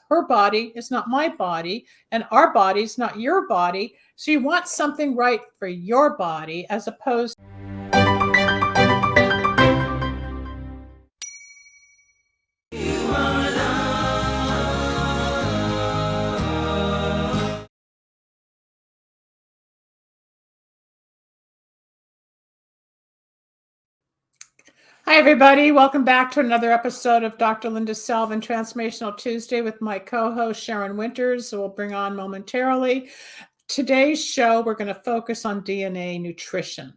her body is not my body, and our body is not your body. So you want something right for your body as opposed. Hi, everybody. Welcome back to another episode of Dr. Linda Salvin Transformational Tuesday with my co-host, Sharyn Wynters, who we'll bring on momentarily. Today's show, we're going to focus on DNA nutrition.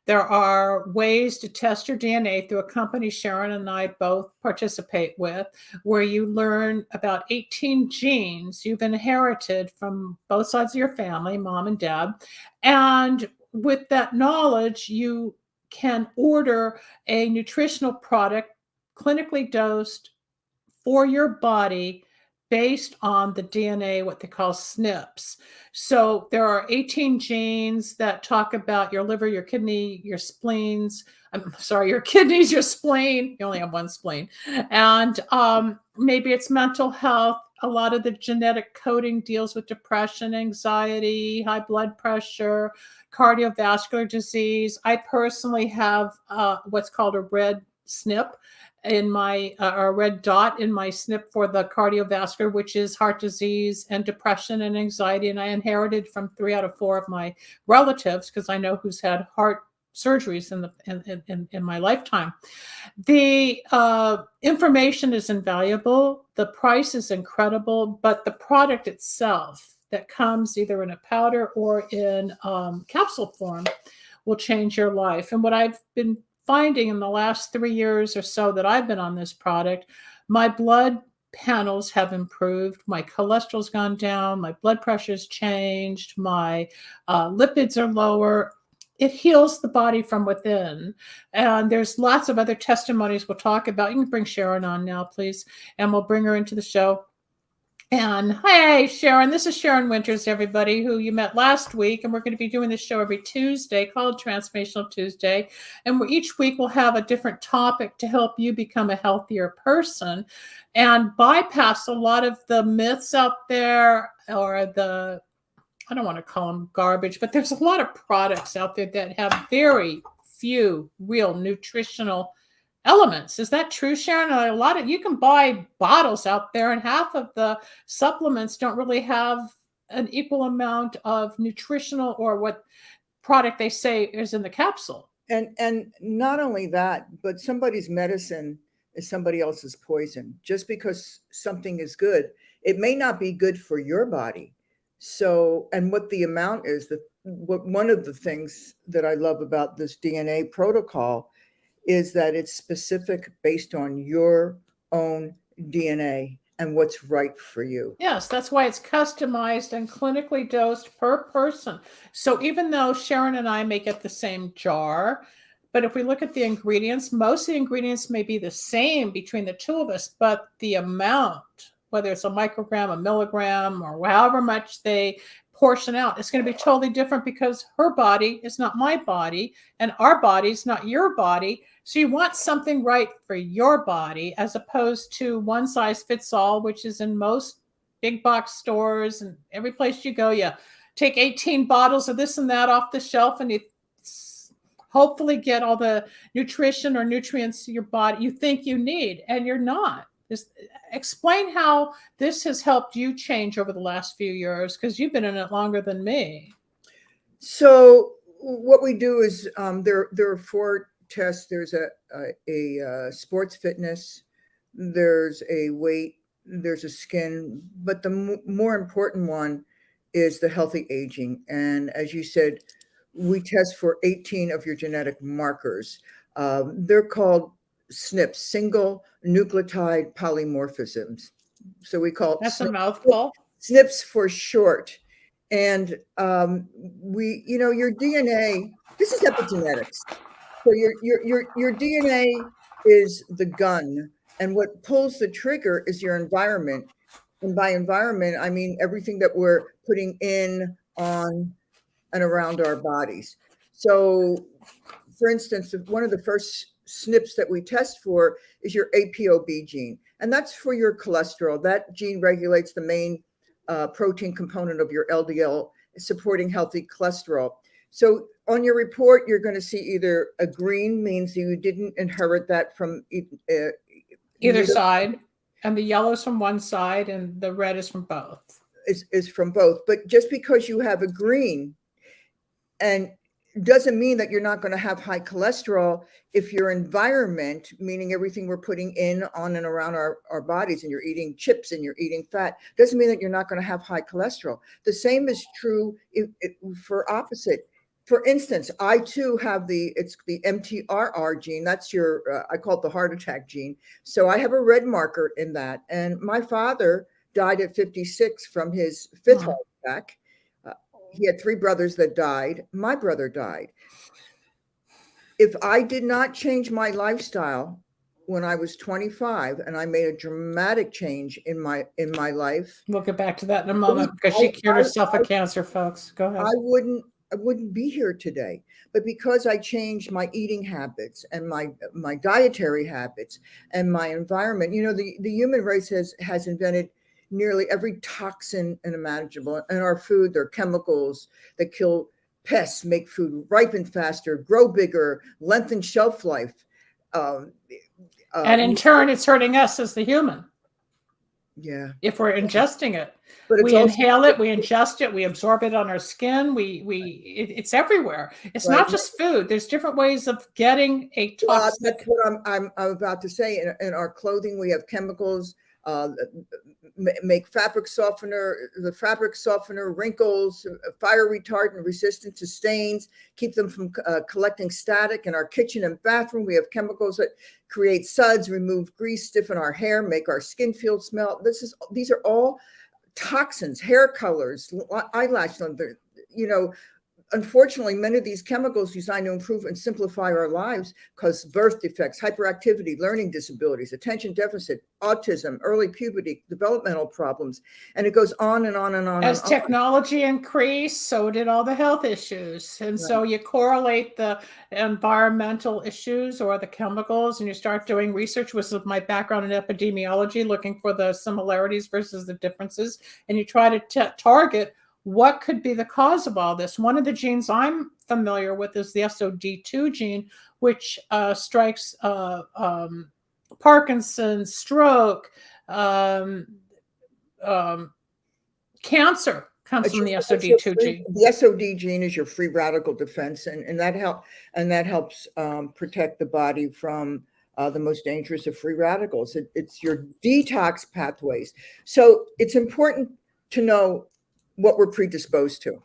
There are ways to test your DNA through a company Sharyn and I both participate with, where you learn about 18 genes you've inherited from both sides of your family, mom and dad. And with that knowledge, you can order a nutritional product clinically dosed for your body based on the DNA, what they call SNPs. So there are 18 genes that talk about your liver, your kidney, your spleens. I'm sorry, your kidneys, your spleen. You only have one spleen. And maybe it's mental health. A lot of the genetic coding deals with depression, anxiety, high blood pressure, cardiovascular disease. I personally have what's called a red SNP in my a red dot in my SNP for the cardiovascular, which is heart disease and depression and anxiety. And I inherited from 3 out of 4 of my relatives because I know who's had heart surgeries in my lifetime. The information is invaluable. The price is incredible, but the product itself that comes either in a powder or in capsule form will change your life. And what I've been finding in the last 3 years or so that I've been on this product, my blood panels have improved. My cholesterol's gone down. My blood pressure's changed. My lipids are lower. It heals the body from within. And there's lots of other testimonies we'll talk about. You can bring Sharyn on now, please, and we'll bring her into the show. And hey, Sharyn, this is Sharyn Wynters, everybody, who you met last week. And we're going to be doing this show every Tuesday called Transformational Tuesday. And each week we'll have a different topic to help you become a healthier person and bypass a lot of the myths out there, or the, I don't want to call them garbage, but there's a lot of products out there that have very few real nutritional elements. Is that true, Sharyn? A lot of, you can buy bottles out there and half of the supplements don't really have an equal amount of nutritional or what product they say is in the capsule. And not only that, but somebody's medicine is somebody else's poison. Just because something is good, it may not be good for your body. So, and what the amount is, one of the things that I love about this DNA protocol is that it's specific based on your own DNA and what's right for you. Yes, that's why it's customized and clinically dosed per person. So even though Sharyn and I may get the same jar, but if we look at the ingredients, most of the ingredients may be the same between the two of us, but the amount, whether it's a microgram, a milligram, or however much they portion out, it's going to be totally different because her body is not my body and our body is not your body. So you want something right for your body as opposed to one size fits all, which is in most big box stores and every place you go. You take 18 bottles of this and that off the shelf and you hopefully get all the nutrition or nutrients your body you think you need, and you're not. Explain how this has helped you change over the last few years, because you've been in it longer than me. So what we do is there are 4 tests. There's a sports fitness, there's a weight, there's a skin, but the more important one is the healthy aging. And as you said, we test for 18 of your genetic markers. They're called SNPs, single nucleotide polymorphisms. So we call that's a mouthful. SNPs for short. And your DNA, this is epigenetics. So your DNA is the gun, and what pulls the trigger is your environment. And by environment, I mean everything that we're putting in, on, and around our bodies. So, for instance, one of the first SNPs that we test for is your APOB gene. and that's for your cholesterol. That gene regulates the main protein component of your LDL, supporting healthy cholesterol. So on your report, you're going to see either a green means you didn't inherit that from either side, and the yellow's from one side and the red is from both. Is from both. But just because you have a green and doesn't mean that you're not going to have high cholesterol if your environment, meaning everything we're putting in, on and around our bodies, and you're eating chips and you're eating fat, doesn't mean that you're not going to have high cholesterol. The same is true for opposite. For instance, I too have it's the MTRR gene. That's your, I call it the heart attack gene. So I have a red marker in that. And my father died at 56 from his fifth heart attack. He had 3 brothers that died. My brother died. If I did not change my lifestyle when I was 25, and I made a dramatic change in my life. We'll get back to that in a moment, because she cured herself of cancer, folks. Go ahead. I wouldn't be here today. But because I changed my eating habits and my dietary habits and my environment, the human race has invented nearly every toxin unimaginable in our food. There are chemicals that kill pests, make food ripen faster, grow bigger, lengthen shelf life. And in turn, it's hurting us as the human. Yeah. If we're ingesting it. But we inhale it, we ingest it, we absorb it on our skin. It's everywhere. It's not just food. There's different ways of getting a toxic. That's what I'm about to say. In our clothing, we have chemicals, make fabric softener, wrinkles, fire retardant, resistant to stains, keep them from collecting static. In our kitchen and bathroom, we have chemicals that create suds, remove grease, stiffen our hair, make our skin feel smell. These are all toxins, hair colors, eyelash, unfortunately, many of these chemicals designed to improve and simplify our lives cause birth defects, hyperactivity, learning disabilities, attention deficit, autism, early puberty, developmental problems, and it goes on and on and on. As technology increased, so did all the health issues. And so you correlate the environmental issues or the chemicals, and you start doing research, which is my background in epidemiology, looking for the similarities versus the differences, and you try to target what could be the cause of all this. One of the genes I'm familiar with is the SOD2 gene, which strikes Parkinson's, stroke, cancer comes from the SOD2 gene. The SOD gene is your free radical defense, and that helps protect the body from the most dangerous of free radicals. It's your detox pathways. So it's important to know what we're predisposed to.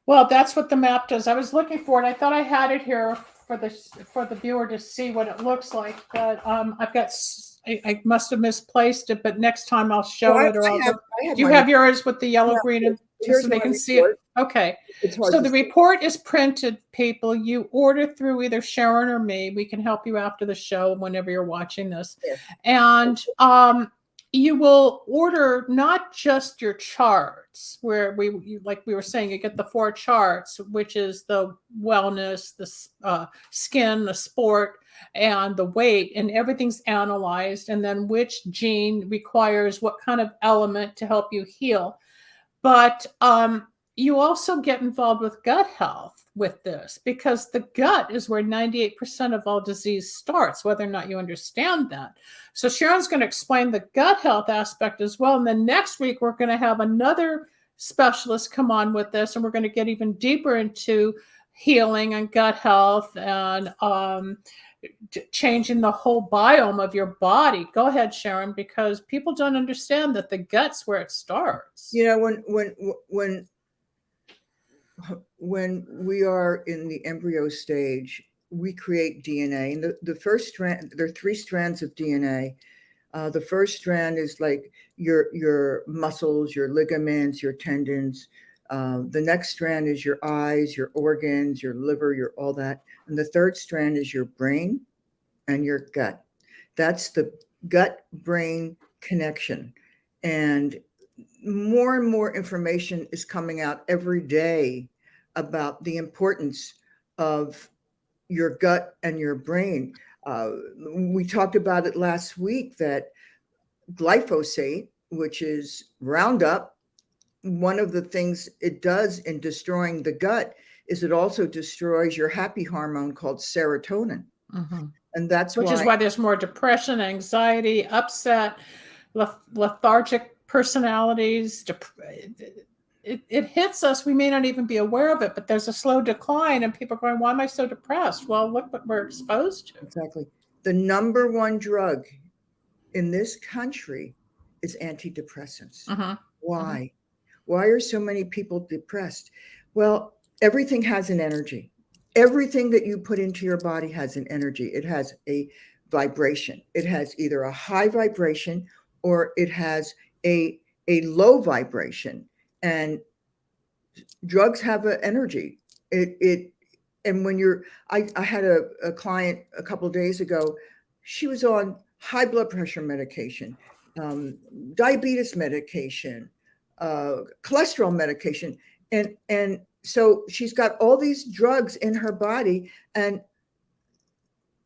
Well, that's what the map does. I was looking for it. I thought I had it here for the viewer to see what it looks like, but I must have misplaced it. But next time I'll show it. Do you have yours with the yellow, green, and so they can see it? Okay. So the report is printed, people. You order through either Sharyn or me. We can help you after the show whenever you're watching this, and you will order not just your charts, where like we were saying, you get the 4 charts, which is the wellness, the skin, the sport, and the weight, and everything's analyzed, and then which gene requires what kind of element to help you heal. But you also get involved with gut health with this, because the gut is where 98% of all disease starts, whether or not you understand that. So Sharyn's going to explain the gut health aspect as well. And then next week, we're going to have another specialist come on with this, and we're going to get even deeper into healing and gut health and changing the whole biome of your body. Go ahead, Sharyn, because people don't understand that the gut's where it starts. When we are in the embryo stage, we create DNA, and the first strand, there are 3 strands of DNA. The first strand is like your muscles, your ligaments, your tendons. The next strand is your eyes, your organs, your liver, your all that. And the third strand is your brain and your gut. That's the gut-brain connection. And more information is coming out every day about the importance of your gut and your brain. We talked about it last week that glyphosate, which is Roundup, one of the things it does in destroying the gut is it also destroys your happy hormone called serotonin. Mm-hmm. And that's which is why there's more depression, anxiety, upset, lethargic personalities. It hits us. We may not even be aware of it, but there's a slow decline, and people are going, why am I so depressed? Well, look what we're exposed to. Exactly. The number one drug in this country is antidepressants. Mm-hmm. Why? Mm-hmm. Why are so many people depressed? Well, everything has an energy. Everything that you put into your body has an energy. It has a vibration. It has either a high vibration or it has a low vibration. And drugs have an energy. And when I had a client a couple of days ago. She was on high blood pressure medication, diabetes medication, cholesterol medication, and so she's got all these drugs in her body, and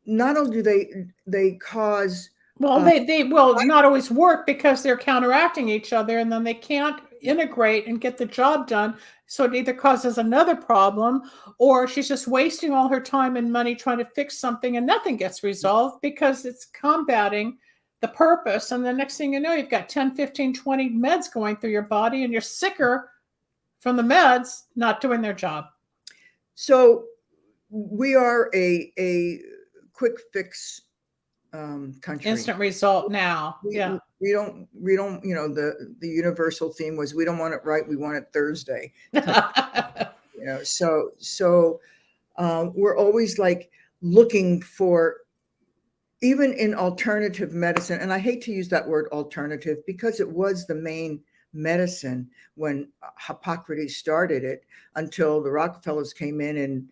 not only do they cause they will not always work because they're counteracting each other, and then they can't integrate and get the job done. So it either causes another problem, or she's just wasting all her time and money trying to fix something and nothing gets resolved because it's combating the purpose. And the next thing you know, you've got 10, 15, 20 meds going through your body, and you're sicker from the meds not doing their job. So we are a quick fix country. Instant result now. We don't, the universal theme was, we don't want it right, we want it Thursday. So we're always like looking for, even in alternative medicine, and I hate to use that word alternative because it was the main medicine when Hippocrates started it, until the Rockefellers came in and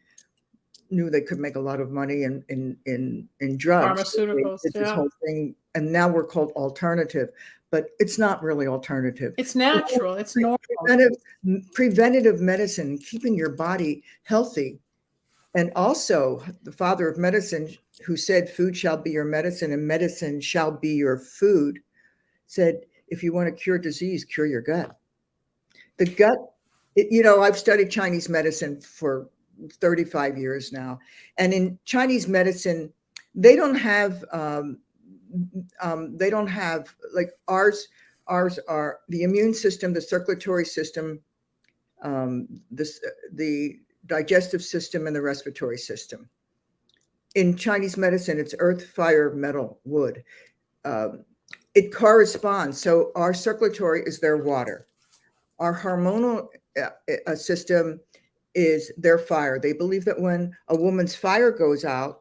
knew they could make a lot of money in drugs. Pharmaceuticals. It's this whole thing, and now we're called alternative, but it's not really alternative. It's natural. It's normal. Preventative medicine, keeping your body healthy. And also the father of medicine, who said food shall be your medicine and medicine shall be your food, said, if you want to cure disease, cure your gut. The gut, I've studied Chinese medicine for 35 years now. And in Chinese medicine, they don't have like ours are the immune system, the circulatory system, the digestive system, and the respiratory system. In Chinese medicine, it's earth, fire, metal, wood. It corresponds. So our circulatory is their water. Our hormonal system is their fire. They believe that when a woman's fire goes out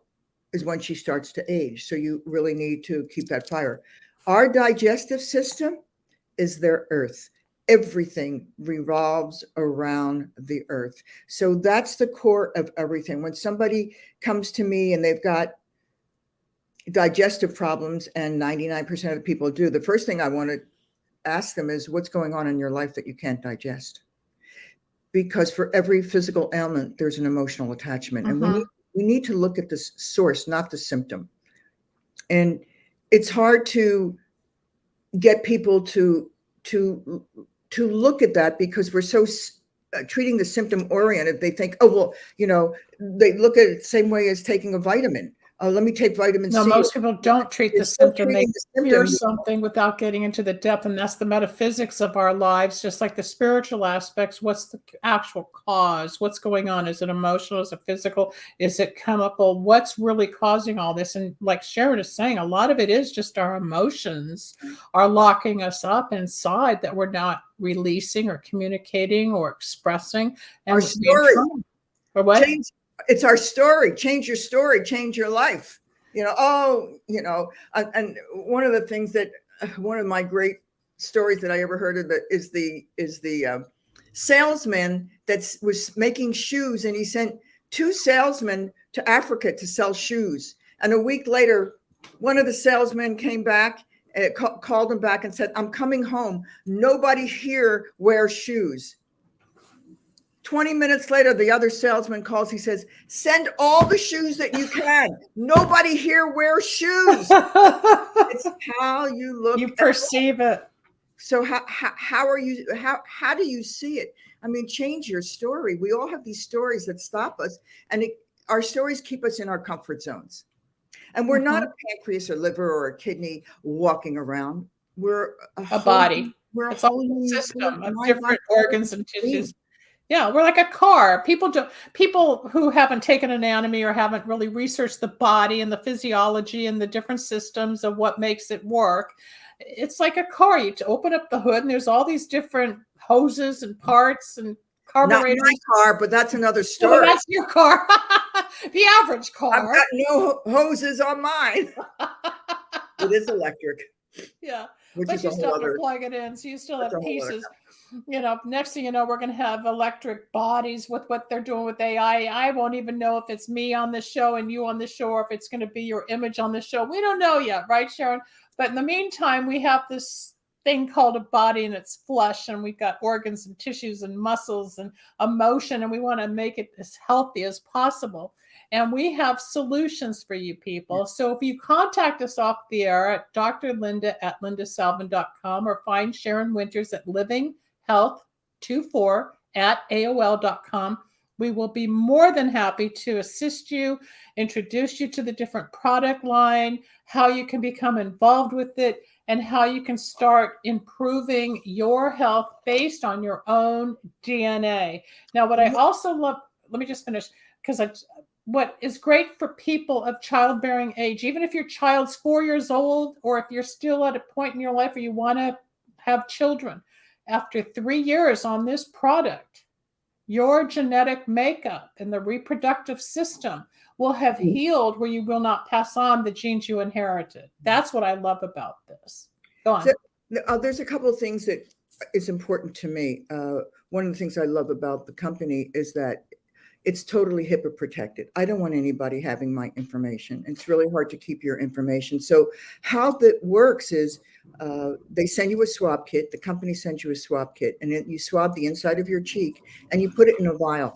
is when she starts to age. So you really need to keep that fire. Our digestive system is their earth. Everything revolves around the earth. So that's the core of everything. When somebody comes to me and they've got digestive problems, and 99% of the people do, the first thing I want to ask them is, what's going on in your life that you can't digest? Because for every physical ailment, there's an emotional attachment. And we need to look at the source, not the symptom. And it's hard to get people to look at that because we're so treating the symptom oriented. They think, oh, well, they look at it the same way as taking a vitamin. Let me take vitamin C. No, most people don't treat the symptom. They fear something without getting into the depth, and that's the metaphysics of our lives, just like the spiritual aspects. What's the actual cause? What's going on? Is it emotional? Is it physical? Is it chemical? What's really causing all this? And like Sharyn is saying, a lot of it is just our emotions are locking us up inside that we're not releasing or communicating or expressing. And our story. Or what? It's our story. Change your story, change your life. And one of the things that one of my great stories that I ever heard of that is the salesman that was making shoes, and he sent 2 salesmen to Africa to sell shoes. And a week later, one of the salesmen came back and called him back and said, I'm coming home. Nobody here wears shoes. 20 minutes later, the other salesman calls. He says, send all the shoes that you can. Nobody here wears shoes. It's how you look. You perceive it. So how do you see it? I mean, change your story. We all have these stories that stop us, and our stories keep us in our comfort zones. And we're not a pancreas or liver or a kidney walking around. We're a body. We're it's a whole whole system of different organs and tissues. Yeah, we're like a car. People who haven't taken anatomy or haven't really researched the body and the physiology and the different systems of what makes it work. It's like a car. You open up the hood and there's all these different hoses and parts and carburetors. Not my car, but that's another story. Oh, that's your car. The average car. I've got no hoses on mine. It is electric. Yeah. But you still have to plug it in. So you still have pieces. Next thing you know, we're going to have electric bodies with what they're doing with AI. I won't even know if it's me on the show and you on the show, or if it's going to be your image on the show. We don't know yet, right, Sharyn? But in the meantime, we have this thing called a body, and it's flesh, and we've got organs and tissues and muscles and emotion, and we want to make it as healthy as possible. And we have solutions for you people. So if you contact us off the air at drlinda@lindasalvin.com, or find Sharyn Wynters at livinghealth24@aol.com, we will be more than happy to assist you, introduce you to the different product line, how you can become involved with it, and how you can start improving your health based on your own DNA. Now, what I also love, let me just finish, because what is great for people of childbearing age, even if your child's 4 years old, or if you're still at a point in your life where you want to have children, after 3 years on this product, your genetic makeup and the reproductive system will have healed, where you will not pass on the genes you inherited. That's what I love about this. Go on. So, there's a couple of things that is important to me. One of the things I love about the company is that it's totally HIPAA protected. I don't want anybody having my information. It's really hard to keep your information. So how that works is they send you a swab kit. The company sends you a swab kit, and you swab the inside of your cheek, and you put it in a vial.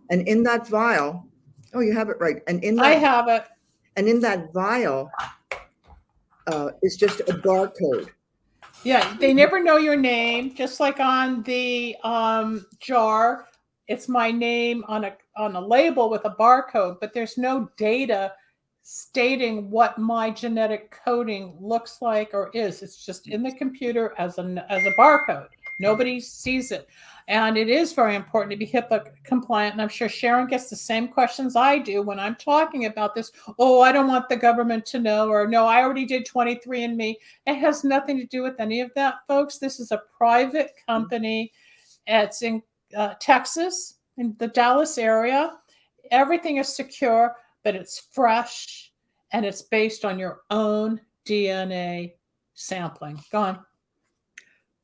And in that vial, oh, you have it right. And in that, I have it. And in that vial is just a barcode. Yeah, they never know your name. Just like on the jar, it's my name on a label with a barcode, but there's no data stating what my genetic coding looks like or is. It's just in the computer as a barcode. Nobody sees it. And it is very important to be HIPAA compliant. And I'm sure Sharyn gets the same questions I do when I'm talking about this. Oh, I don't want the government to know, or no, I already did 23andMe. It has nothing to do with any of that, folks. This is a private company. It's in Texas, in the Dallas area. Everything is secure, but it's fresh, and it's based on your own DNA sampling. Go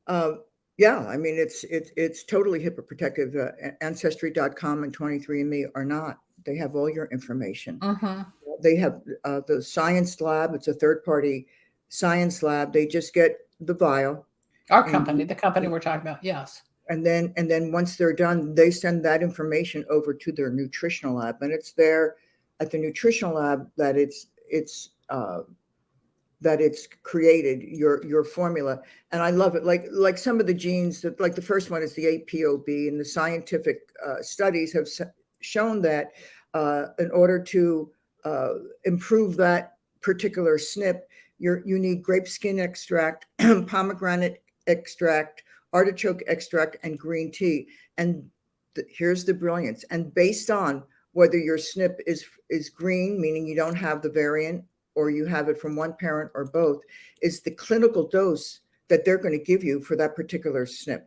on. Yeah, I mean, it's totally HIPAA protective. Ancestry.com and 23andMe are not. They have all your information. Mm-hmm. They have the science lab. It's a third-party science lab. They just get the vial. Our company, the company we're talking about, yes. And then once they're done, they send that information over to their nutritional lab, and it's there at the nutritional lab that it's created your formula. And I love it. Like some of the genes that, like the first one is the APOB, and the scientific studies have shown that in order to improve that particular SNP, you need grape skin extract, pomegranate extract, artichoke extract, and green tea. And here's the brilliance. And based on whether your SNP is green, meaning you don't have the variant, or you have it from one parent or both, is the clinical dose that they're going to give you for that particular SNP.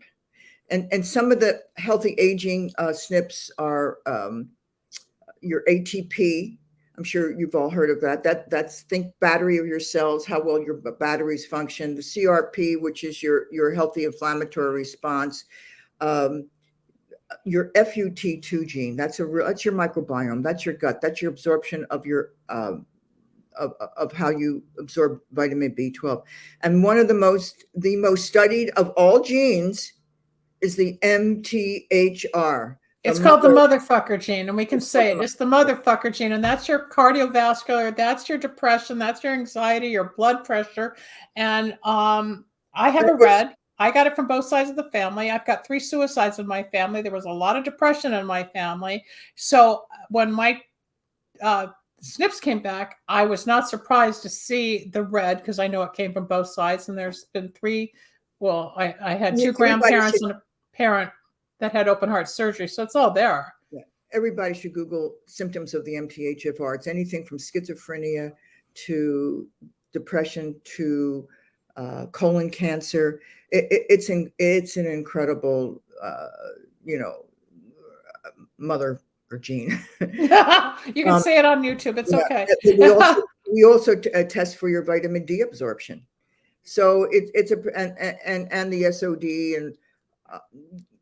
And some of the healthy aging SNPs are your ATP. I'm sure you've all heard of that. That's think battery of your cells, how well your batteries function. The CRP, which is your healthy inflammatory response. Your FUT2 gene, that's your microbiome, that's your gut, that's your absorption of your of how you absorb vitamin B12. And one of the most studied of all genes is the MTHR, It's called the motherfucker gene, and we can say it. It's the motherfucker gene, and that's your cardiovascular, that's your depression, that's your anxiety, your blood pressure. And I have a red. I got it from both sides of the family. I've got 3 suicides in my family. There was a lot of depression in my family. So when my SNPs came back, I was not surprised to see the red because I know it came from both sides. And there's been 3. Well, I had 2 grandparents and a parent that had open heart surgery. So it's all there. Yeah. Everybody should Google symptoms of the MTHFR. It's anything from schizophrenia to depression to colon cancer. It's an incredible, mother or gene. You can say it on YouTube. It's okay. We also test for your vitamin D absorption. So it's and the SOD, and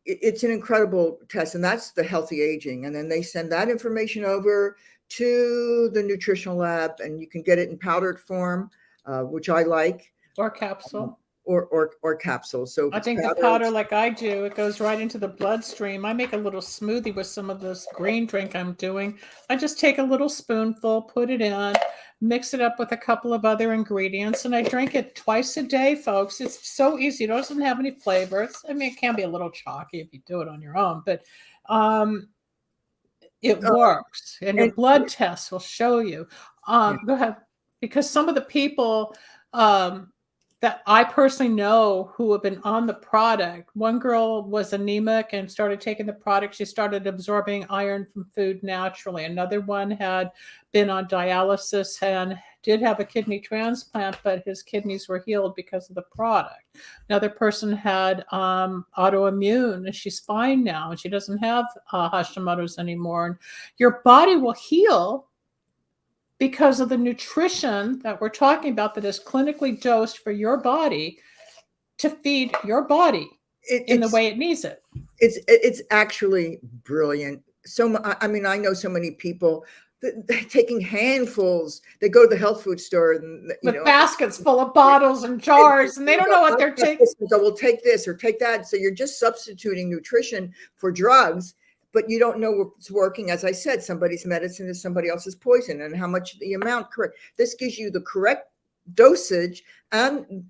it's an incredible test, and that's the healthy aging. And then they send that information over to the nutritional lab, and you can get it in powdered form, which I like, or capsule. Or capsules. So I think the powder, like I do, it goes right into the bloodstream. I make a little smoothie with some of this green drink I'm doing. I just take a little spoonful, put it in, mix it up with a couple of other ingredients, and I drink it twice a day, folks. It's so easy. It doesn't have any flavors. I mean, it can be a little chalky if you do it on your own, but it works. And your blood tests will show you. Go ahead. Because some of the people that I personally know who have been on the product. One girl was anemic and started taking the product. She started absorbing iron from food naturally. Another one had been on dialysis and did have a kidney transplant, but his kidneys were healed because of the product. Another person had autoimmune, and she's fine now, and she doesn't have Hashimoto's anymore. And your body will heal because of the nutrition that we're talking about that is clinically dosed for your body to feed your body in the way it needs it. It's actually brilliant. So, I mean, I know so many people taking handfuls. They go to the health food store and with baskets full of bottles and jars, and they don't know what they're taking. So we'll take this or take that. So you're just substituting nutrition for drugs. But you don't know what's working. As I said, somebody's medicine is somebody else's poison, and how much the amount correct. This gives you the correct dosage and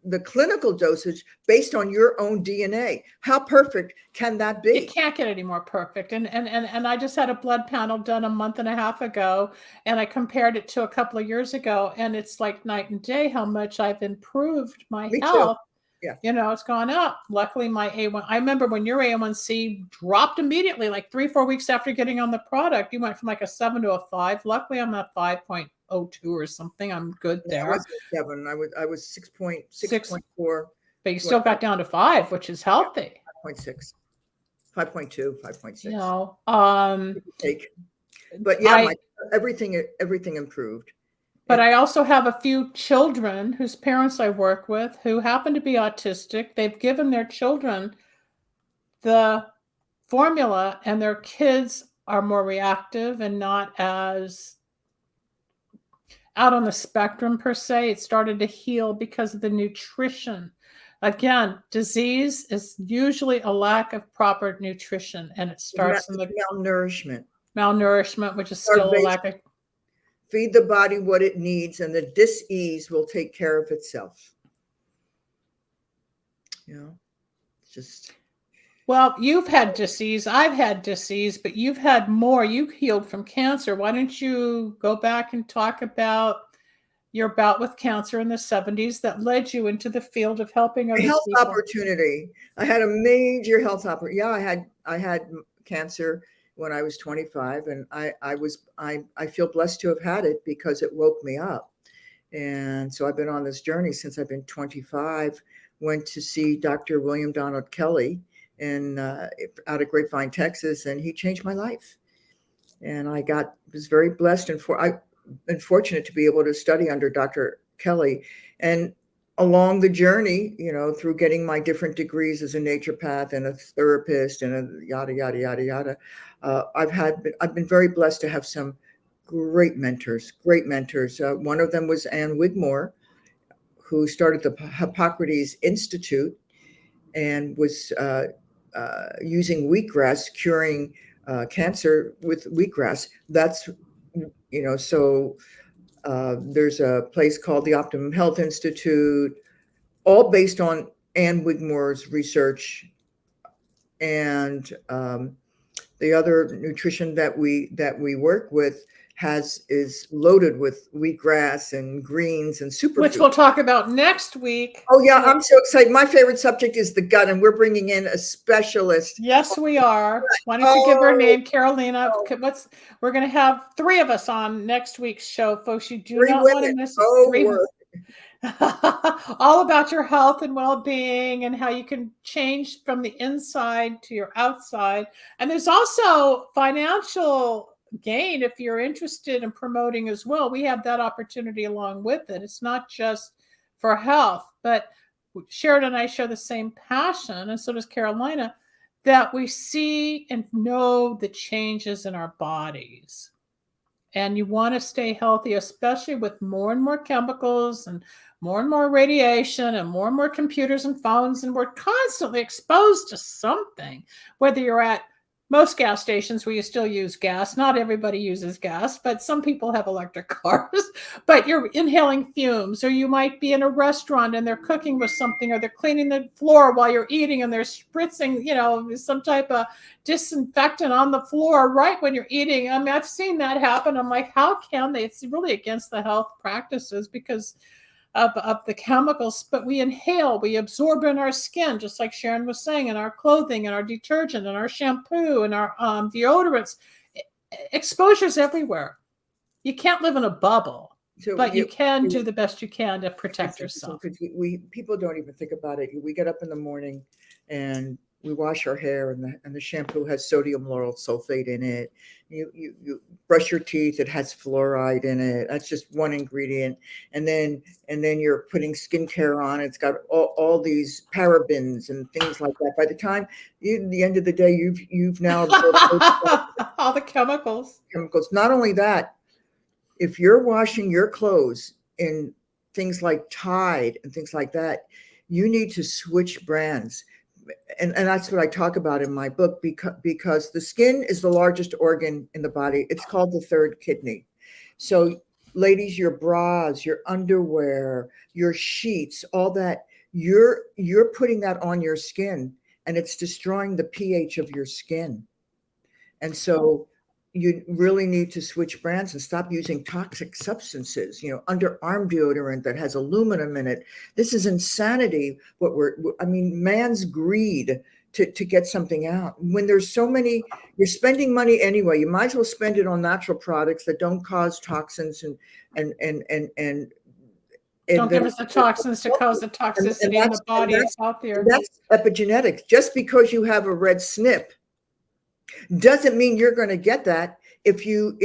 the clinical dosage based on your own DNA. How perfect can that be? It can't get any more perfect. And I just had a blood panel done a month and a half ago, and I compared it to a couple of years ago, and it's like night and day how much I've improved my health. Too. Yeah. You know, it's gone up. Luckily, my A1, I remember when your A1C dropped immediately, like 3-4 weeks after getting on the product, you went from like a 7 to a 5. Luckily, I'm at 5.02 or something. I'm good there. I wasn't 7. I was 6.4. But you still got down to 5, which is healthy. 5.6, 5.2, 5.6. You know, but yeah, everything improved. But I also have a few children whose parents I work with who happen to be autistic. They've given their children the formula, and their kids are more reactive and not as out on the spectrum per se. It started to heal because of the nutrition. Again, disease is usually a lack of proper nutrition, and it starts in the malnourishment, which is still a lack of. Feed the body what it needs, and the dis-ease will take care of itself. You know, it's just. Well, you've had disease. I've had disease, but you've had more. You healed from cancer. Why don't you go back and talk about your bout with cancer in the 70s that led you into the field of helping other health people? Opportunity. I had a major health opportunity. Yeah, I had cancer when I was 25, and I feel blessed to have had it because it woke me up. And so I've been on this journey since I've been 25. Went to see Dr. William Donald Kelly out of Grapevine, Texas, and he changed my life. And I was very blessed and I've been fortunate to be able to study under Dr. Kelly. And along the journey, you know, through getting my different degrees as a naturopath and a therapist and a yada, yada, yada, yada, I've been very blessed to have some great mentors. One of them was Ann Wigmore, who started the Hippocrates Institute and was using wheatgrass, curing cancer with wheatgrass. That's, so there's a place called the Optimum Health Institute, all based on Ann Wigmore's research. And the other nutrition that we work with is loaded with wheatgrass and greens and superfoods, which we'll talk about next week. Oh yeah, I'm so excited. My favorite subject is the gut, and we're bringing in a specialist. Yes, we are. Why don't you give her name, Carolina? We're going to have 3 of us on next week's show, folks. You do not want to miss it. All about your health and well-being and how you can change from the inside to your outside. And there's also financial gain if you're interested in promoting as well. We have that opportunity along with it. It's not just for health, but Sharyn and I share the same passion, and so does Carolina, that we see and know the changes in our bodies. And you want to stay healthy, especially with more and more chemicals and more radiation and more computers and phones. And we're constantly exposed to something, whether you're at most gas stations where you still use gas. Not everybody uses gas, but some people have electric cars. But you're inhaling fumes, or you might be in a restaurant and they're cooking with something, or they're cleaning the floor while you're eating and they're spritzing, some type of disinfectant on the floor right when you're eating. I mean, I've seen that happen. I'm like, how can they? It's really against the health practices because of the chemicals, but we inhale, we absorb in our skin, just like Sharyn was saying, in our clothing and our detergent and our shampoo and our deodorants. Exposure's everywhere. You can't live in a bubble, but you can do the best you can to protect yourself. People don't even think about it. We get up in the morning and we wash our hair, and the shampoo has sodium lauryl sulfate in it. You brush your teeth, it has fluoride in it. That's just one ingredient. And then you're putting skincare on. It's got all these parabens and things like that. By the time the end of the day, you've now all the chemicals. Not only that, if you're washing your clothes in things like Tide and things like that, you need to switch brands. And that's what I talk about in my book, because the skin is the largest organ in the body. It's called the third kidney. So ladies, your bras, your underwear, your sheets, all that, you're putting that on your skin, and it's destroying the pH of your skin. And so you really need to switch brands and stop using toxic substances, underarm deodorant that has aluminum in it. This is insanity. Man's greed to get something out. When there's so many, you're spending money anyway. You might as well spend it on natural products that don't cause toxins and don't give us the toxins to cause the toxicity in the body. It's out there. That's epigenetics. Just because you have a red SNP doesn't mean you're going to get that. If you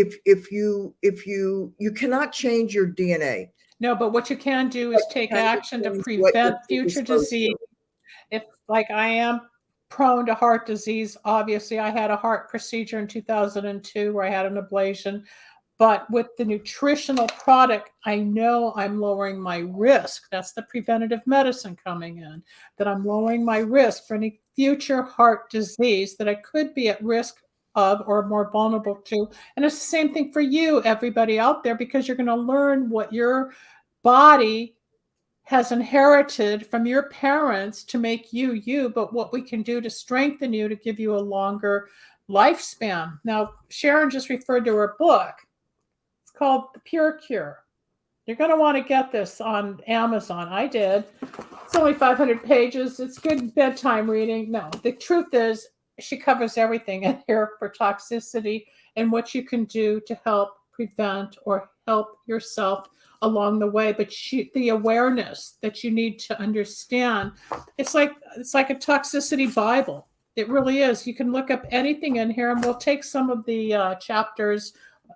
cannot change your DNA. No, but what you can do is take action to prevent future disease. If, like, I am prone to heart disease, obviously I had a heart procedure in 2002 where I had an ablation, but with the nutritional product, I know I'm lowering my risk. That's the preventative medicine coming in, that I'm lowering my risk for any future heart disease that I could be at risk of or more vulnerable to. And it's the same thing for you, everybody out there, because you're going to learn what your body has inherited from your parents to make you, but what we can do to strengthen you, to give you a longer lifespan. Now, Sharyn just referred to her book. It's called The Pure Cure. You're going to want to get this on Amazon. I did. It's only 500 pages. It's good bedtime reading. No, the truth is she covers everything in here for toxicity and what you can do to help prevent or help yourself along the way. But the awareness that you need to understand, it's like a toxicity Bible. It really is. You can look up anything in here, and we'll take some of the chapters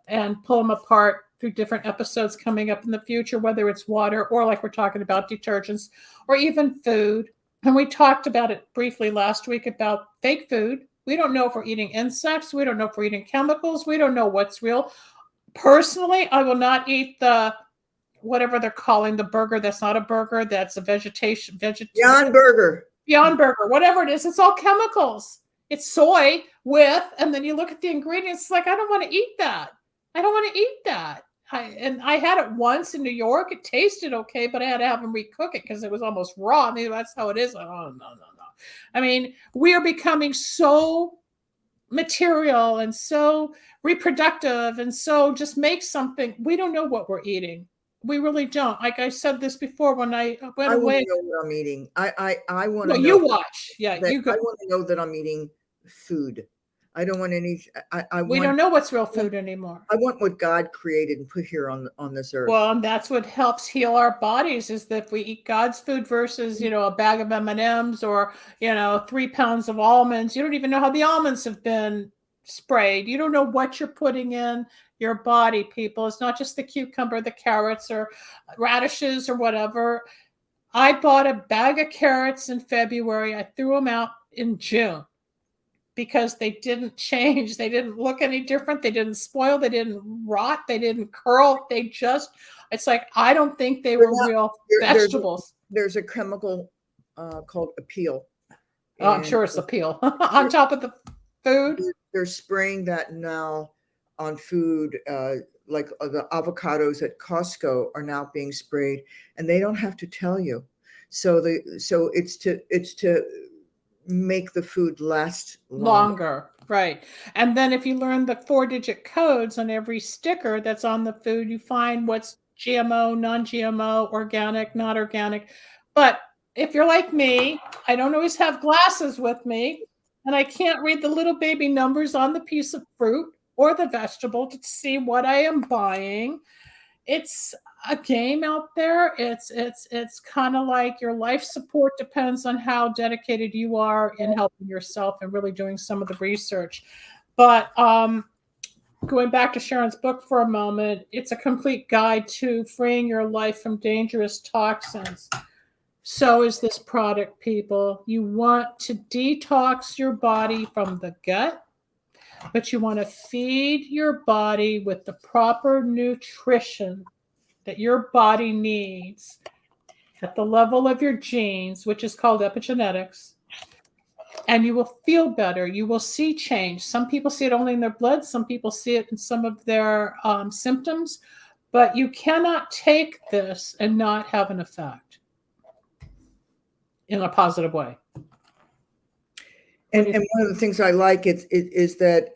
and pull them apart through different episodes coming up in the future, whether it's water or, like we're talking about, detergents or even food. And we talked about it briefly last week about fake food. We don't know if we're eating insects. We don't know if we're eating chemicals. We don't know what's real. Personally, I will not eat the, whatever they're calling the burger that's not a burger, that's a Beyond Burger. Beyond Burger, whatever it is, it's all chemicals. It's soy with, and then you look at the ingredients, it's like, I don't want to eat that. I don't want to eat that. I had it once in New York. It tasted okay, but I had to have them recook it because it was almost raw. I mean, that's how it is. Oh, no. I mean, we are becoming so material and so reproductive and so just make something. We don't know what we're eating. We really don't. Like I said this before when I went away. I want to know what I'm eating. I want to Well, know. you watch. Yeah, that you go. I want to know that I'm eating food. I don't want any. We don't know what's real food anymore. I want what God created and put here on this earth. Well, and that's what helps heal our bodies is that if we eat God's food versus, a bag of M&Ms or, 3 pounds of almonds. You don't even know how the almonds have been sprayed. You don't know what you're putting in your body, people. It's not just the cucumber, the carrots or radishes or whatever. I bought a bag of carrots in February. I threw them out in June because they didn't change. They didn't look any different. They didn't spoil. They didn't rot. They didn't curl. It's like, I don't think they were real vegetables. There's a chemical called appeal. Oh, I'm sure it's appeal on top of the food. They're spraying that now on food, like the avocados at Costco are now being sprayed, and they don't have to tell you. So it's to make the food last longer. Right. And then if you learn the 4-digit codes on every sticker that's on the food, you find what's GMO, non-GMO, organic, not organic. But if you're like me, I don't always have glasses with me, and I can't read the little baby numbers on the piece of fruit or the vegetable to see what I am buying. It's a game out there. It's kind of like your life support depends on how dedicated you are in helping yourself and really doing some of the research. But going back to Sharyn's book for a moment, it's a complete guide to freeing your life from dangerous toxins. So is this product, people. You want to detox your body from the gut, but you want to feed your body with the proper nutrition that your body needs at the level of your genes, which is called epigenetics, and you will feel better. You will see change. Some people see it only in their blood. Some people see it in some of their symptoms, but you cannot take this and not have an effect in a positive way. And one of the things I like is that,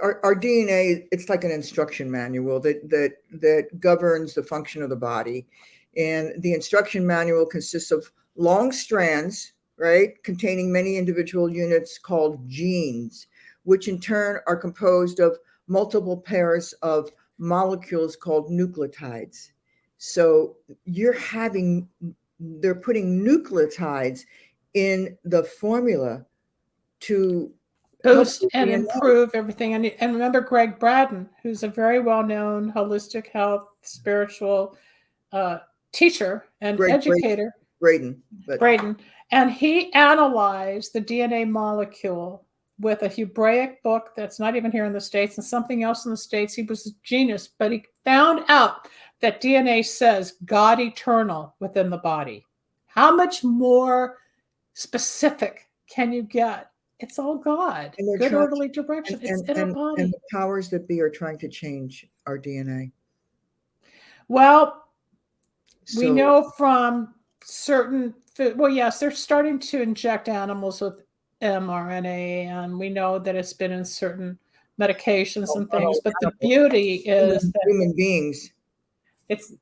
our DNA, it's like an instruction manual that governs the function of the body. And the instruction manual consists of long strands, right, containing many individual units called genes, which in turn are composed of multiple pairs of molecules called nucleotides. So they're putting nucleotides in the formula to boost and improve everything. And remember Greg Braden, who's a very well-known holistic health, spiritual teacher and educator. Braden. And he analyzed the DNA molecule with a Hebraic book that's not even here in the States and something else in the States. He was a genius, but he found out that DNA says God eternal within the body. How much more specific can you get? It's all God. Good orderly direction. It's in our body. And the powers that be are trying to change our DNA. Well, we know from certain food. Well, yes, they're starting to inject animals with mRNA, and we know that it's been in certain medications and things. But the beauty is that human beings.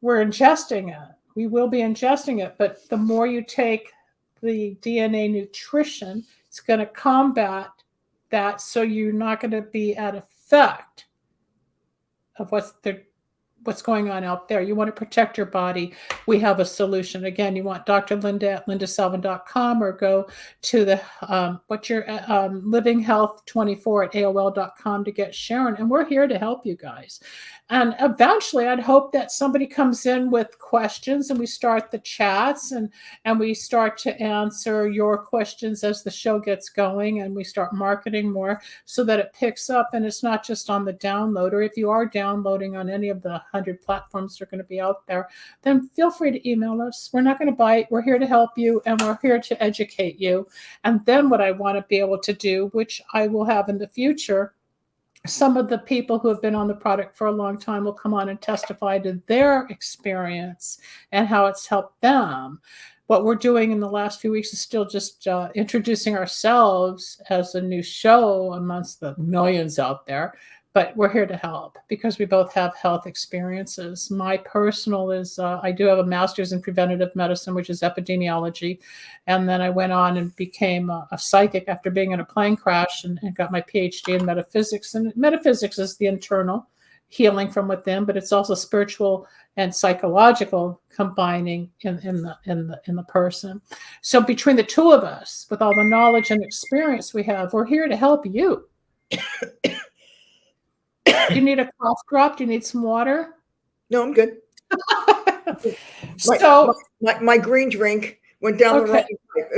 We're ingesting it. We will be ingesting it, but the more you take the DNA nutrition, it's going to combat that, so you're not going to be at effect of what's going on out there. You want to protect your body. We have a solution. Again, you want Dr. Linda at lindasalvin.com or go to the livinghealth24 at AOL.com to get Sharyn. And we're here to help you guys. And eventually I'd hope that somebody comes in with questions and we start the chats, and we start to answer your questions as the show gets going, and we start marketing more so that it picks up, and it's not just on the download. Or if you are downloading on any of the 100 platforms that are going to be out there, then feel free to email us. We're not going to bite. We're here to help you, and we're here to educate you. And then what I want to be able to do, which I will have in the future, some of the people who have been on the product for a long time will come on and testify to their experience and how it's helped them. What we're doing in the last few weeks is still just introducing ourselves as a new show amongst the millions out there. But we're here to help because we both have health experiences. My personal is I do have a master's in preventative medicine, which is epidemiology. And then I went on and became a psychic after being in a plane crash, and got my PhD in metaphysics. And metaphysics is the internal healing from within, but it's also spiritual and psychological combining in the person. So between the two of us, with all the knowledge and experience we have, we're here to help you. You need a cough drop? Do you need some water? No, I'm good. My green drink went down the wrong pipe.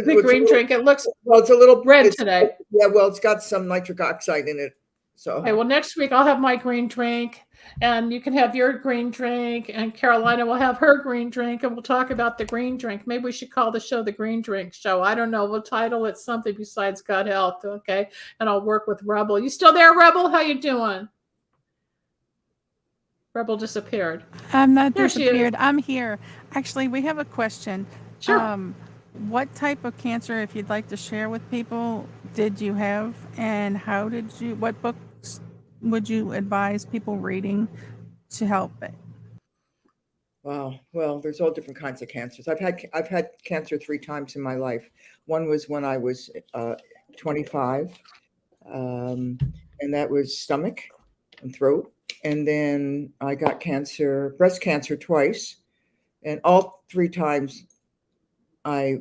The green drink, it looks it's a little red today. Yeah, well, it's got some nitric oxide in it. So okay, well, next week I'll have my green drink, and you can have your green drink, and Carolina will have her green drink, and we'll talk about the green drink. Maybe we should call the show the Green Drink Show. I don't know. We'll title it something besides God Health, okay? And I'll work with Rebel. You still there, Rebel? How you doing? Rebel disappeared. I'm not disappeared. I'm here. Actually, we have a question. Sure. What type of cancer, if you'd like to share with people, did you have, and what books would you advise people reading to help it? Wow. Well, there's all different kinds of cancers. I've had cancer 3 times in my life. One was when I was 25, and that was stomach and throat. And then I got breast cancer twice, and all 3 times I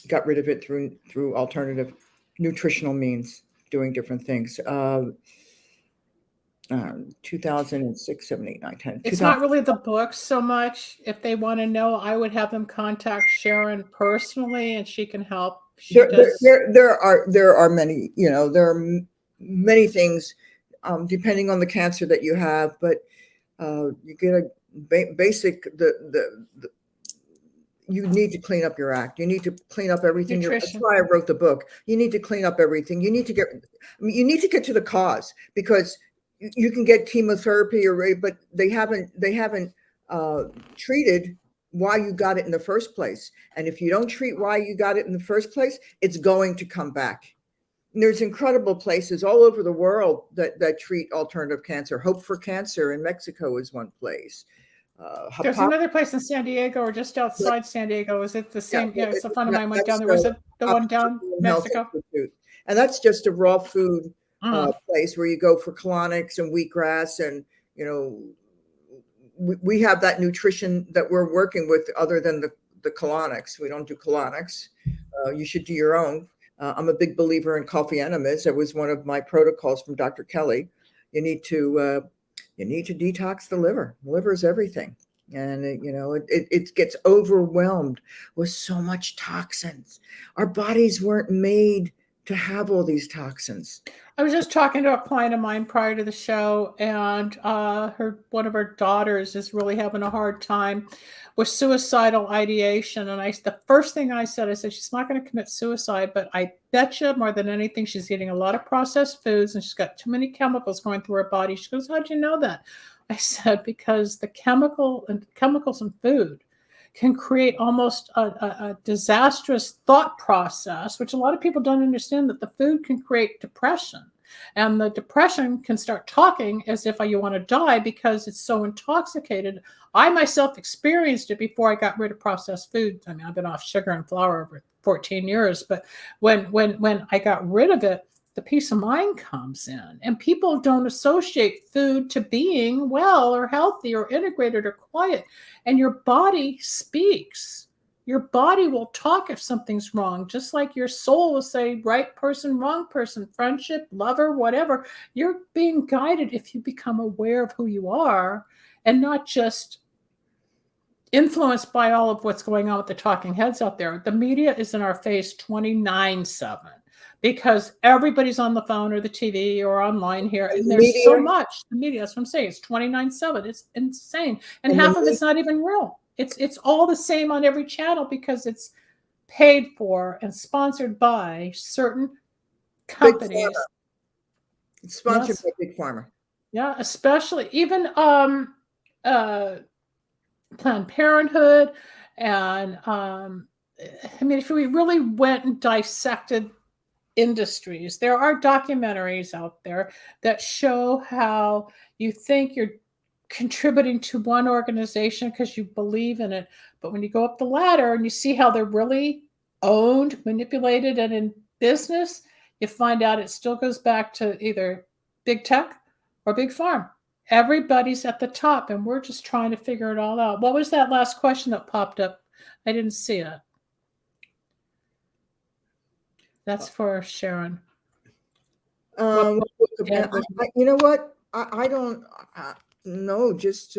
got rid of it through alternative nutritional means, doing different things. 2006, 7, 8, 9, 10. It's not really the books so much. If they want to know, I would have them contact Sharyn personally, and she can help. There are many, there are many things. Depending on the cancer that you have, but you get a basic, you need to clean up your act. You need to clean up everything. That's why I wrote the book. You need to clean up everything. You need to get to the cause, because you can get chemotherapy but they haven't treated why you got it in the first place. And if you don't treat why you got it in the first place, it's going to come back. There's incredible places all over the world that treat alternative cancer. Hope for Cancer in Mexico is one place. There's another place in San Diego, or just outside San Diego. Is it the same? Yeah, it's a friend of mine went down there. Was it the one down Mexico? And that's just a raw food place where you go for colonics and wheatgrass, and we have that nutrition that we're working with other than the colonics. We don't do colonics. You should do your own. I'm a big believer in coffee enemas. It was one of my protocols from Dr. Kelly. You need to detox the liver. The liver is everything. And it gets overwhelmed with so much toxins. Our bodies weren't made to have all these toxins. I was just talking to a client of mine prior to the show, and one of her daughters is really having a hard time with suicidal ideation. And the first thing I said, she's not going to commit suicide, but I bet you more than anything, she's eating a lot of processed foods, and she's got too many chemicals going through her body. She goes, "How'd you know that?" I said, because the chemicals in food can create almost a disastrous thought process, which a lot of people don't understand, that the food can create depression. And the depression can start talking as if you want to die because it's so intoxicated. I myself experienced it before I got rid of processed food. I mean, I've been off sugar and flour over 14 years, but when I got rid of it, the peace of mind comes in, and people don't associate food to being well or healthy or integrated or quiet. And your body speaks. Your body will talk if something's wrong, just like your soul will say right person, wrong person, friendship, lover, whatever. You're being guided if you become aware of who you are and not just influenced by all of what's going on with the talking heads out there. The media is in our face 29/7 because everybody's on the phone or the TV or online here. And there's so much. The media, that's what I'm saying. It's 29/7. It's insane. And half of it's not even real. It's all the same on every channel because it's paid for and sponsored by certain companies. It's sponsored by Big Pharma. Yeah, especially even Planned Parenthood. And I mean, if we really went and dissected industries, there are documentaries out there that show how you think you're contributing to one organization because you believe in it. But when you go up the ladder and you see how they're really owned, manipulated, and in business, you find out it still goes back to either big tech or big farm. Everybody's at the top, and we're just trying to figure it all out. What was that last question that popped up? I didn't see it. That's for Sharyn. You know what? I don't know. Just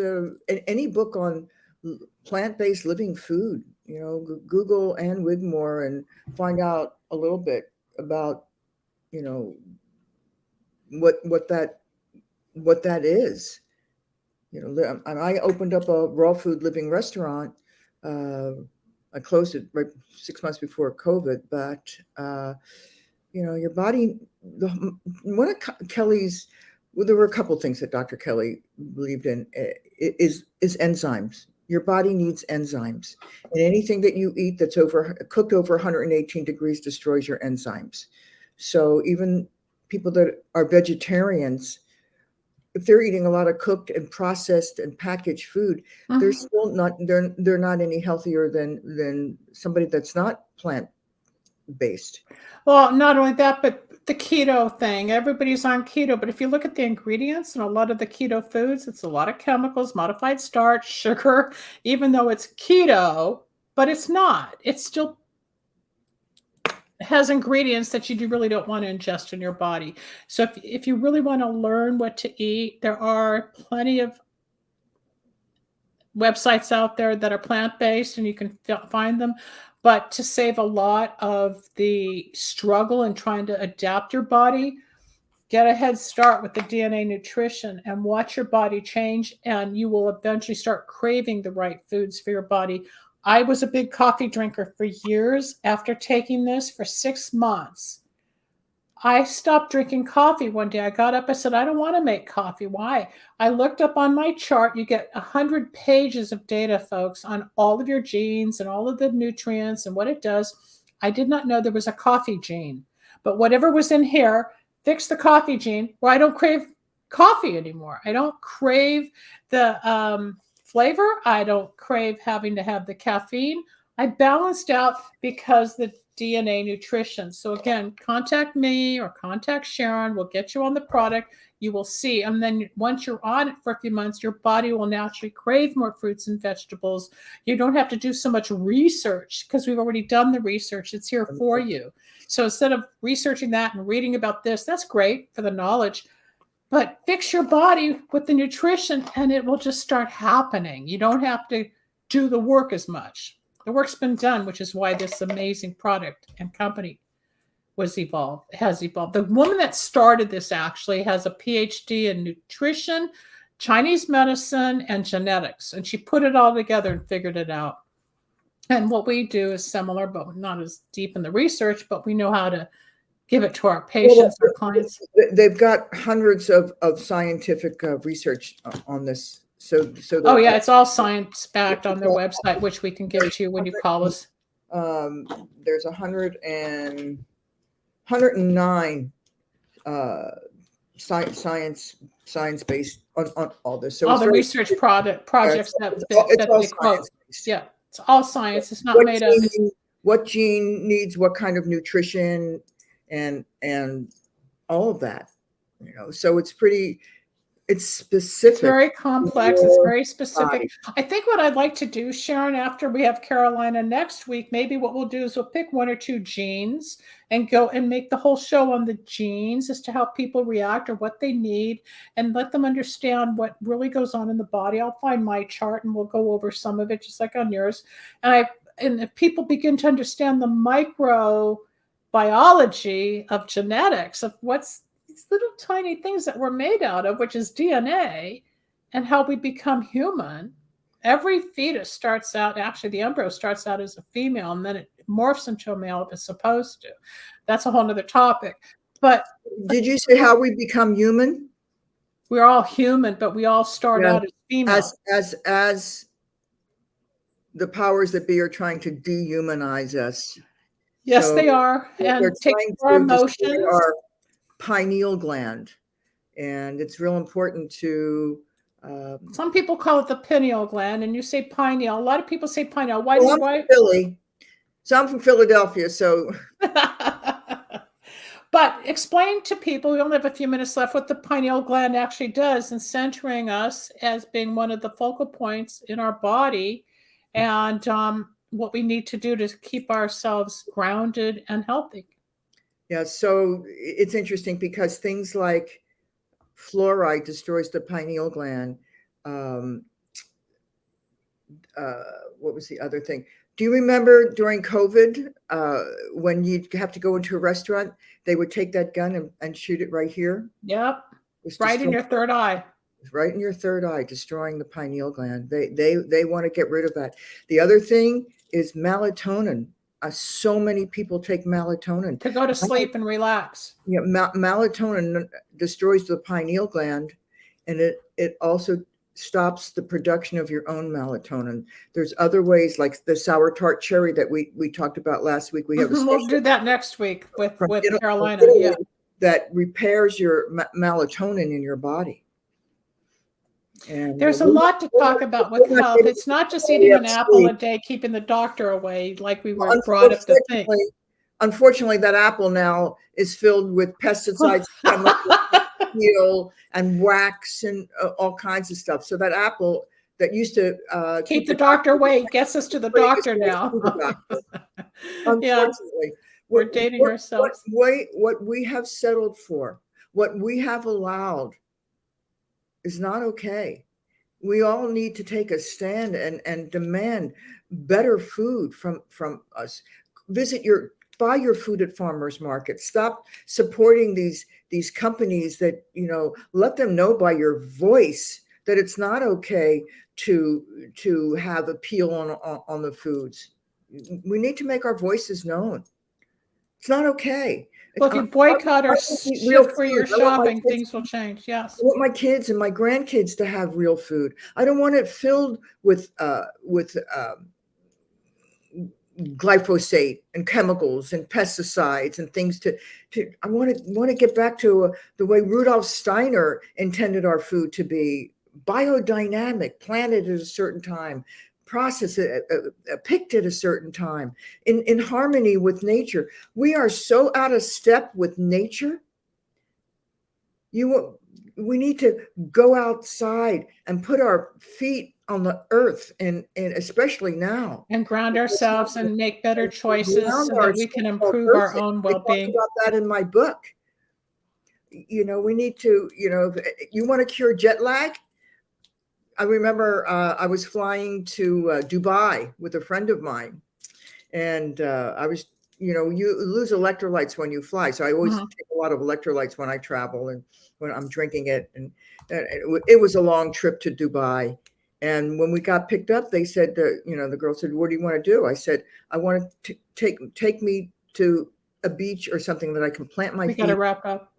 any book on plant-based living food. You know, Google Ann Wigmore and find out a little bit about, you know, what that is. You know, I opened up a raw food living restaurant. I closed it right 6 months before COVID, but you know, your body. One of Kelly's, well, there were a couple things that Dr. Kelly believed in. Is enzymes. Your body needs enzymes, and anything that you eat that's cooked over 118 degrees destroys your enzymes. So even people that are vegetarians, if they're eating a lot of cooked and processed and packaged food, they're still not, they're not any healthier than somebody that's not plant-based. Well, not only that, but the keto thing. Everybody's on keto, but if you look at the ingredients in a lot of the keto foods, it's a lot of chemicals, modified starch, sugar, even though it's keto, but it's not. It still has ingredients that you really don't want to ingest in your body. So if you really want to learn what to eat, there are plenty of websites out there that are plant-based and you can find them. But to save a lot of the struggle in trying to adapt your body, get a head start with the DNA nutrition and watch your body change, and you will eventually start craving the right foods for your body. I was a big coffee drinker for years. After taking this for 6 months, I stopped drinking coffee one day. I got up, I said, I don't want to make coffee. Why? I looked up on my chart. You get 100 pages of data, folks, on all of your genes and all of the nutrients and what it does. I did not know there was a coffee gene, but whatever was in here fixed the coffee gene where I don't crave coffee anymore. I don't crave the flavor. I don't crave having to have the caffeine. I balanced out because the DNA nutrition. So again, contact me or contact Sharyn. We'll get you on the product. You will see. And then once you're on it for a few months, your body will naturally crave more fruits and vegetables. You don't have to do so much research because we've already done the research. It's here for you. So instead of researching that and reading about this, that's great for the knowledge. But fix your body with the nutrition and it will just start happening. You don't have to do the work as much. The work's been done, which is why this amazing product and company has evolved. The woman that started this actually has a PhD in nutrition, Chinese medicine, and genetics. And she put it all together and figured it out. And what we do is similar, but not as deep in the research, but we know how to give it to our patients, our clients. They've got hundreds of scientific research on this. So oh yeah, it's all science backed on their website, which we can give to you when you call us. There's 109 science-based on all this. So all the research projects that they quote. Yeah, it's all science. It's not made up. What gene needs what kind of nutrition and all of that, you know. So it's pretty. It's specific. It's very complex. It's very specific. body. I think what I'd like to do, Sharyn, after we have Carolina next week, maybe what we'll do is we'll pick 1 or 2 genes and go and make the whole show on the genes as to how people react or what they need, and let them understand what really goes on in the body. I'll find my chart and we'll go over some of it just like on yours. And if people begin to understand the microbiology of genetics, of what's these little tiny things that we're made out of, which is DNA, and how we become human. Every fetus starts out, actually the embryo starts out as a female, and then it morphs into a male if it's supposed to. That's a whole nother topic. But did you say how we become human? we're all human, but we all start out as female. As the powers that be are trying to dehumanize us. Yes, So they are. they're And take trying our to destroy emotions. our pineal gland, and it's real important to Some people call it the pineal gland, and you say pineal. A lot of people say pineal. Why? well, I'm from Philly, so I'm from Philadelphia, so But explain to people, we only have a few minutes left, what the pineal gland actually does in centering us as being one of the focal points in our body, and what we need to do to keep ourselves grounded and healthy. yeah, so it's interesting because things like fluoride destroys the pineal gland. What was the other thing? Do you remember during COVID, when you'd have to go into a restaurant, they would take that gun and shoot it right here? Yep. It was Right in your third eye. right in your third eye, destroying the pineal gland. They want to get rid of that. The other thing is melatonin. So many people take melatonin To go to sleep and relax. Yeah, melatonin destroys the pineal gland, and it also stops the production of your own melatonin. There's other ways, like the sour tart cherry that we talked about last week. We have a We'll do that next week with Carolina. Italy Yeah. that repairs your melatonin in your body. And There's a lot to talk about with health. It's not just eating an apple a day, keeping the doctor away, like we were brought up to think. Unfortunately, that apple now is filled with pesticides, chemicals, steel, and wax, and all kinds of stuff. So that apple that used to keep the doctor away gets us to the doctor now. Unfortunately, we're dating ourselves. What we have settled for, what we have allowed, is not okay. We all need to take a stand and demand better food from us. Buy your food at farmers markets. Stop supporting these companies that, let them know by your voice that it's not okay to have appeal on the foods. We need to make our voices known. It's not okay. Well, if you boycott or shift where you're shopping, things will change. Yes. I want my kids and my grandkids to have real food. I don't want it filled with glyphosate and chemicals and pesticides and things I want to get back to the way Rudolf Steiner intended our food to be: biodynamic, planted at a certain time, processed picked at a certain time, in harmony with nature. We are so out of step with nature. We need to go outside and put our feet on the earth, and especially now, and ground ourselves and make better choices so that we can improve our own well-being. I talk about that in my book. We need to, you want to cure jet lag? I remember I was flying to Dubai with a friend of mine, and I was, you lose electrolytes when you fly. So I always take a lot of electrolytes when I travel and when I'm drinking it. And it was a long trip to Dubai. And when we got picked up, they said, the girl said, "What do you want to do?" I said, "I want to take me to a beach or something that I can plant my feet." We got to wrap up.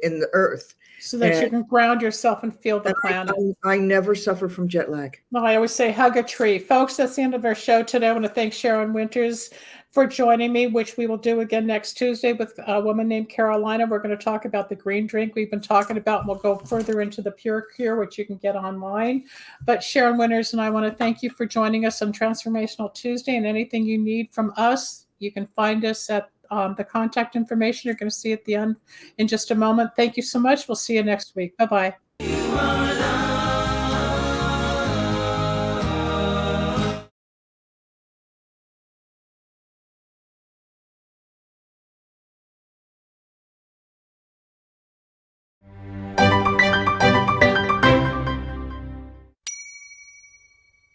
In the earth, so that you can ground yourself and feel the planet. I never suffer from jet lag. No, I always say hug a tree. Folks, that's the end of our show today. I want to thank Sharyn Wynters for joining me, which we will do again next Tuesday with a woman named Carolina. We're going to talk about the green drink we've been talking about, and we'll go further into the Pure Cure, which you can get online. But Sharyn Wynters and I want to thank you for joining us on Transformational Tuesday, and anything you need from us, you can find us at the contact information you're going to see at the end in just a moment. Thank you so much. We'll see you next week. Bye-bye. You are love.